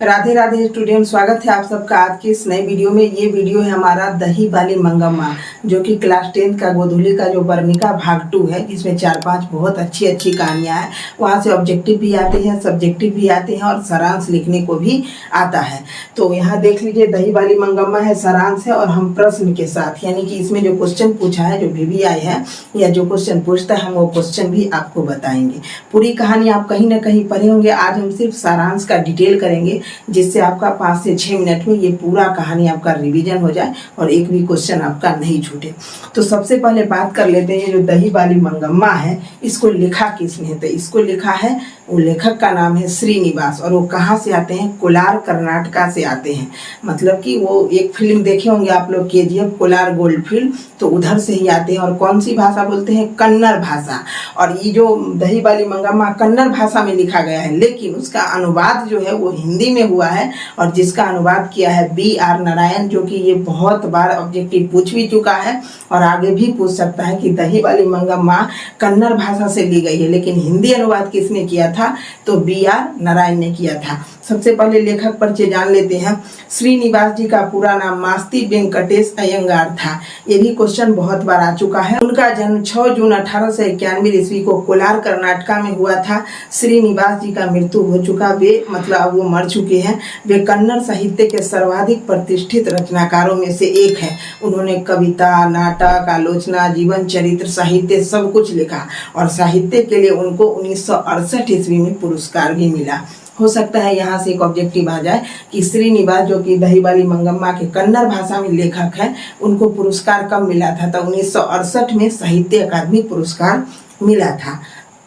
Radhe Radhe student, स्वागत है आप सबका आज की इस नए वीडियो में। ये वीडियो है हमारा दही वाली मंगम्मा, जो कि क्लास 10 का गोधूली का जो वर्णिका भाग 2 है, जिसमें 4-5 बहुत अच्छी कहानियां हैं। वहाँ से ऑब्जेक्टिव भी आते हैं, सब्जेक्टिव भी आते हैं और सारांश लिखने को भी आता है। तो यहाँ देख लीजिए, दही वाली मंगम्मा है, सारांश है और हम प्रश्न के साथ, यानी कि इसमें जो क्वेश्चन पूछा है, जो VVI है या जो क्वेश्चन पूछता है, हम वो क्वेश्चन भी आपको बताएंगे। पूरी कहानी आप कहीं ना कहीं पढ़े होंगे। आज हम सिर्फ सारांश का डिटेल करेंगे, जिससे आपका 5 से 6 मिनट में ये पूरा कहानी आपका रिवीजन हो जाए और एक भी क्वेश्चन आपका नहीं छूटे। तो सबसे पहले बात कर लेते हैं, जो दही वाली मंगम्मा है, इसको लिखा किसने है? तो इसको लिखा है, वो लेखक का नाम है श्रीनिवास, और वो कहाँ से आते हैं? कोलार कर्नाटका से आते हैं। मतलब कि वो एक फिल्म देखे होंगे आप लोग, KGF कोलार गोल्ड फील्ड, तो उधर से ही आते हैं। और कौन सी भाषा बोलते हैं? कन्नड़ भाषा। और ये जो दही वाली मंगम्मा कन्नड़ भाषा में लिखा गया है, लेकिन उसका अनुवाद जो है वो हिंदी में हुआ है, और जिसका अनुवाद किया है BR नारायण, जो कि ये बहुत बार ऑब्जेक्टिव पूछ भी चुका है और आगे भी पूछ सकता है कि दही वाली मंगम्मा कन्नड़ भाषा से ली गई है, लेकिन हिंदी अनुवाद किसने किया था? तो BR नारायण ने किया था। सबसे पहले लेखक परिचय जान लेते हैं। श्रीनिवास जी का पूरा नाम मास्ती वेंकटेश अयंगार था। ये भी क्वेश्चन बहुत बार आ चुका है। उनका जन्म 6 जून 1891 ईस्वी को कोलार कर्नाटका में हुआ था। श्रीनिवास जी का मृत्यु हो चुका, वे मतलब वो मर चुके हैं। वे कन्नड़ साहित्य के सर्वाधिक प्रतिष्ठित रचनाकारों में से एक हैं। उन्होंने कविता, नाटक, आलोचना, जीवन चरित्र, साहित्य सब कुछ लिखा, और साहित्य के लिए उनको 1968 ईस्वी में पुरस्कार भी मिला। हो सकता है यहाँ से एक ऑब्जेक्टिव आ जाए कि श्रीनिवास, जो कि दही वाली मंगम्मा के कन्नड़ भाषा में लेखक हैं, उनको पुरस्कार कब मिला था? तो 1968 में साहित्य अकादमी पुरस्कार मिला था,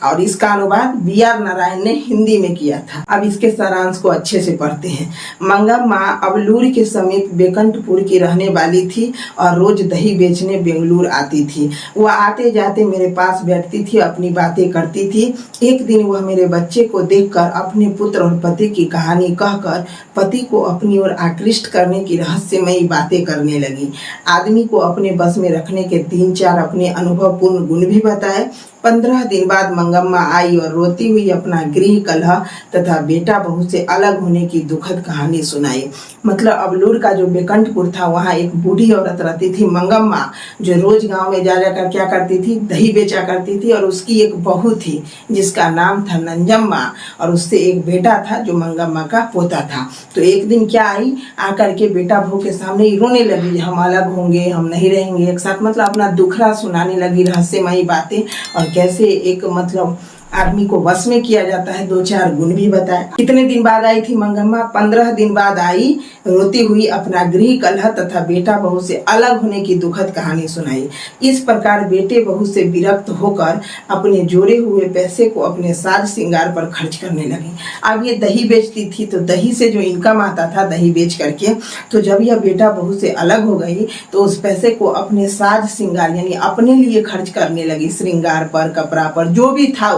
और इसका अनुवाद BR नारायण ने हिंदी में किया था। अब इसके सारांश को अच्छे से पढ़ते हैं। मंगम्मा अबलूर के समीप बेकंठपुर की रहने वाली थी और रोज दही बेचने बेंगलुरु आती थी। वह आते जाते मेरे पास बैठती थी, अपनी बातें करती थी। एक दिन वह मेरे बच्चे को देखकर अपने पुत्र और पति की कहानी कहकर पति को अपनी ओर आकृष्ट करने की रहस्यमयी बातें करने लगी। आदमी को अपने बस में रखने के 3-4 अपने अनुभवपूर्ण गुण भी बताए। 15 दिन बाद मंगम्मा आई और रोती हुई अपना गृह कलह तथा बेटा बहू से अलग होने की दुखद कहानी सुनाई। मतलब अबलूर का जो बेकंठपुर था, वहाँ एक बूढ़ी औरत रहती थी मंगम्मा, जो रोज गांव में जा जाकर क्या करती थी? दही बेचा करती थी। और उसकी एक बहू थी जिसका नाम था नंजम्मा, और उससे एक बेटा था जो मंगम्मा का पोता था। तो एक दिन क्या आई, आकर के बेटा बहू के सामने रोने लगी, हम अलग होंगे, हम नहीं रहेंगे एक साथ। मतलब अपना दुखड़ा सुनाने लगी, रहस्यमयी बातें, और कैसे एक मतलब आदमी को वश में किया जाता है। 2-4 गुण भी बताए। कितने दिन बाद आई थी मंगम्मा? 15 दिन बाद आई, रोती हुई अपना गृह कलह तथा बेटा बहू से अलग होने की दुखद कहानी सुनाई। इस प्रकार बेटे बहू से विरक्त होकर अपने जोड़े हुए पैसे को अपने साज श्रृंगार पर खर्च करने लगी। अब ये दही बेचती थी, तो दही से जो इनकम आता था दही बेच करके, तो जब यह बेटा बहू से अलग हो गई तो उस पैसे को अपने साज श्रृंगार यानी अपने लिए खर्च करने लगी। श्रृंगार पर, कपड़ा पर, जो भी था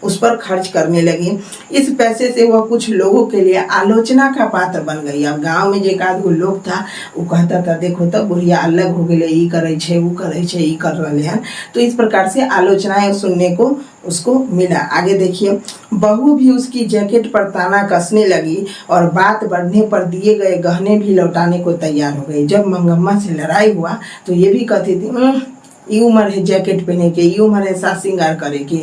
उस पर खर्च करने लगी। इस पैसे से वह कुछ लोगों के लिए आलोचना का पात्र बन गई। अब गांव में जो एक आध गो लोग था, वो कहता था, देखो तो बुढ़िया अलग हो गए, ई करे छे, वो करे छे, ई कर रहे हैं। तो इस प्रकार से आलोचनाएं सुनने को उसको मिला। आगे देखिए, बहू भी उसकी जैकेट पर ताना कसने लगी और बात बढ़ने पर दिए गए गहने भी लौटाने को तैयार हो गई। जब मंगम्मा से लड़ाई हुआ तो ये भी कहती थी, ये उम्र है जैकेट पहने के, ये उम्र है साज श्रृंगार करे के।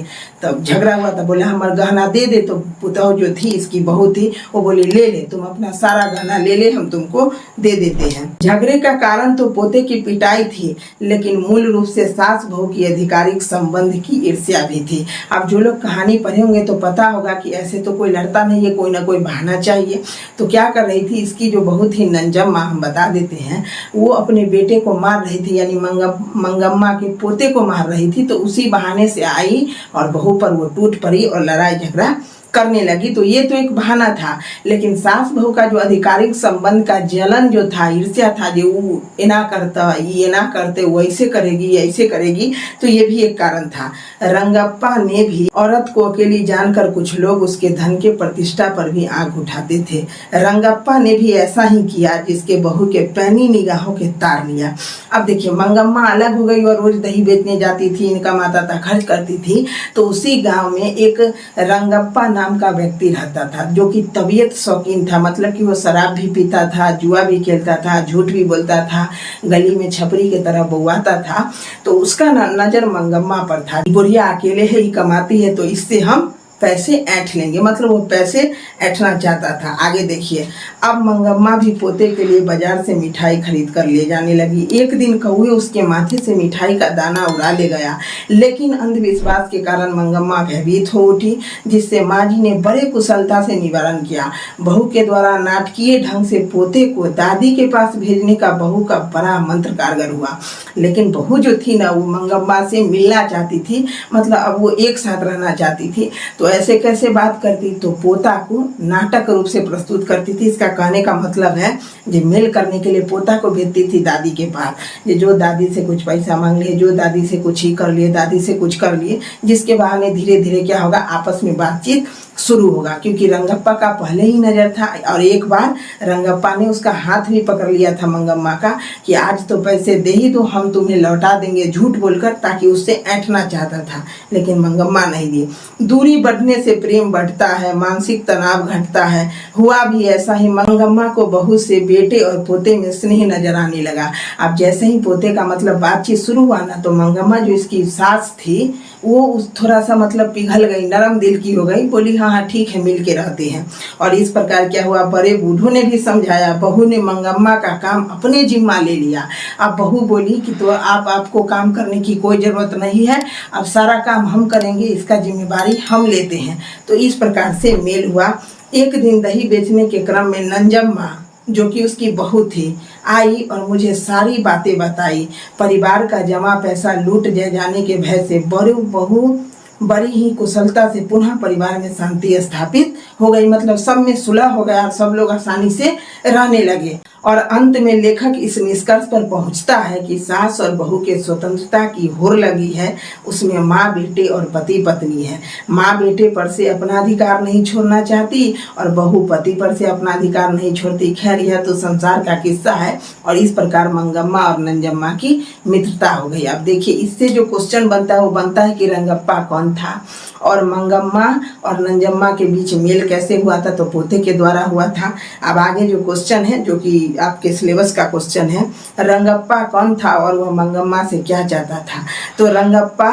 तब झगड़ा हुआ, तब बोला हमारा गहना दे दे। तो पुतहू जो थी, इसकी बहू थी, वो बोली ले ले, तुम अपना सारा गहना ले ले, हम तुमको दे देते हैं। झगड़े का कारण तो पोते की पिटाई थी, लेकिन मूल रूप से सास बहू की आधिकारिक संबंध की ईर्ष्या भी थी। अब जो लोग कहानी पढ़े होंगे तो पता होगा कि ऐसे तो कोई लड़ता नहीं है, कोई ना कोई बहाना चाहिए। तो क्या कर रही थी इसकी जो बहू थी नंजम्मा, हम बता देते हैं, वो अपने बेटे को मार रही थी, यानी मंगम्मा के पोते को मार रही थी। तो उसी बहाने से आई और बहू पर वो टूट पड़ी और लड़ाई झगड़ा करने लगी। तो ये तो एक बहाना था, लेकिन सास बहू का जो आधिकारिक संबंध का जलन जो था, ईर्ष्या था, जो वो इना करता, ये ना करते, वो ऐसे करेगी, ऐसे करेगी, तो ये भी एक कारण था। रंगप्पा ने भी औरत को अकेली जानकर कुछ लोग उसके धन के प्रतिष्ठा पर भी आंख उठाते थे। रंगप्पा ने भी ऐसा ही किया, जिसके बहू के पैनी निगाहों के तार लिया। अब देखिए, मंगम्मा अलग हो गई और रोज दही बेचने जाती थी, इनकम आता था, खर्च करती थी। तो उसी गांव में एक रंगप्पा नाम का व्यक्ति रहता था जो कि तबीयत शौकीन था, मतलब कि वो शराब भी पीता था, जुआ भी खेलता था, झूठ भी बोलता था, गली में छपरी की तरह बौआता था। तो उसका नजर मंगम्मा पर था। बुढ़िया अकेले ही कमाती है तो इससे हम पैसे ऐंठ लेंगे, मतलब वो पैसे ऐंठना चाहता था। आगे देखिए, अब मंगम्मा भी पोते के लिए बाजार से मिठाई खरीद कर ले जाने लगी। एक दिन कौवे उसके माथे से मिठाई का दाना उड़ा ले गया, लेकिन अंधविश्वास के कारण मंगम्मा भयभीत हो उठी, जिससे माँ जी ने बड़े कुशलता से निवारण किया। बहू के द्वारा नाटकीय ढंग से पोते को दादी के पास भेजने का बहू का बड़ा मंत्र कारगर हुआ। लेकिन बहू जो थी ना, वो मंगम्मा से मिलना चाहती थी, मतलब अब वो एक साथ रहना चाहती थी। तो ऐसे कैसे बात करती, तो पोता को नाटक रूप से प्रस्तुत करती थी। इसका कहने का मतलब है जो मेल करने के लिए पोता को भेजती थी दादी के पास, जो दादी से कुछ पैसा मांग लिए, जो दादी से कुछ ही कर लिए, दादी से कुछ कर लिए, जिसके बहाने धीरे धीरे क्या होगा, आपस में बातचीत शुरू होगा। क्योंकि रंगप्पा का पहले ही नजर था, और एक बार रंगप्पा ने उसका हाथ भी पकड़ लिया था मंगम्मा का कि आज तो पैसे दे ही दो, हम तुम्हें लौटा देंगे, झूठ बोलकर, ताकि उससे ऐंठना चाहता था। लेकिन मंगम्मा नहीं दी। दूरी बढ़ने से प्रेम बढ़ता है, मानसिक तनाव घटता है। हुआ भी ऐसा ही। मंगम्मा को बहू से बेटे और पोते में स्नेह नजर आने लगा। अब जैसे ही पोते का मतलब बातचीत शुरू हुआ ना, तो मंगम्मा जो इसकी सास थी वो थोड़ा सा मतलब पिघल गई, नरम दिल की हो गई, बोली हाँ हाँ ठीक है, मिल के रहते हैं। और इस प्रकार क्या हुआ, बड़े बूढ़ों ने भी समझाया, बहू ने मंगम्मा का काम अपने जिम्मा ले लिया। अब बहू बोली कि तो आपको काम करने की कोई ज़रूरत नहीं है, अब सारा काम हम करेंगे, इसका जिम्मेदारी हम लेते हैं। तो इस प्रकार से मेल हुआ। एक दिन दही बेचने के क्रम में नंजम्मा, जो कि उसकी बहू थी, आई और मुझे सारी बातें बताई। परिवार का जमा पैसा लूट जाने के भय से बहू बड़ी ही कुशलता से पुनः परिवार में शांति स्थापित हो गई, मतलब सब में सुलह हो गया और सब लोग आसानी से रहने लगे। और अंत में लेखक इस निष्कर्ष पर पहुंचता है कि सास और बहू के स्वतंत्रता की होड़ लगी है, उसमें माँ बेटे और पति पत्नी है। माँ बेटे पर से अपना अधिकार नहीं छोड़ना चाहती और बहू पति पर से अपना अधिकार नहीं छोड़ती। खैर, यह तो संसार का किस्सा है। और इस प्रकार मंगम्मा और नंजम्मा की मित्रता हो गई। अब देखिए, इससे जो क्वेश्चन बनता है वो बनता है कि रंगप्पा कौन था और मंगम्मा और नंजम्मा के बीच मेल कैसे हुआ था, तो पोते के द्वारा हुआ था। अब आगे जो क्वेश्चन है, जो कि आपके सिलेबस का क्वेश्चन है, रंगप्पा कौन था और वह मंगम्मा से क्या चाहता था। तो रंगप्पा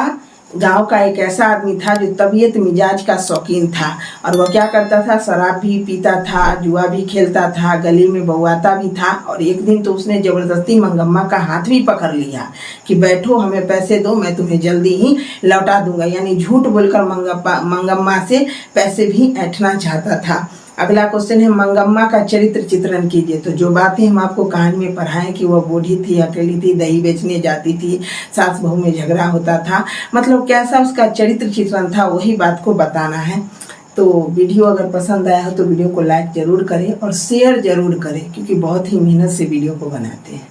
गांव का एक ऐसा आदमी था जो तबीयत मिजाज का शौकीन था, और वह क्या करता था, शराब भी पीता था, जुआ भी खेलता था, गली में बौआता भी था। और एक दिन तो उसने जबरदस्ती मंगम्मा का हाथ भी पकड़ लिया कि बैठो, हमें पैसे दो, मैं तुम्हें जल्दी ही लौटा दूंगा। यानी झूठ बोलकर मंगम्मा से पैसे भी ऐंठना चाहता था। अगला क्वेश्चन है, मंगम्मा का चरित्र चित्रण कीजिए। तो जो बातें हम आपको कहानी में पढ़ाएं कि वह बूढ़ी थी, अकेली थी, दही बेचने जाती थी, सास बहू में झगड़ा होता था, मतलब कैसा उसका चरित्र चित्रण था, वही बात को बताना है। तो वीडियो अगर पसंद आया हो तो वीडियो को लाइक जरूर करें और शेयर जरूर करें, क्योंकि बहुत ही मेहनत से वीडियो को बनाते हैं।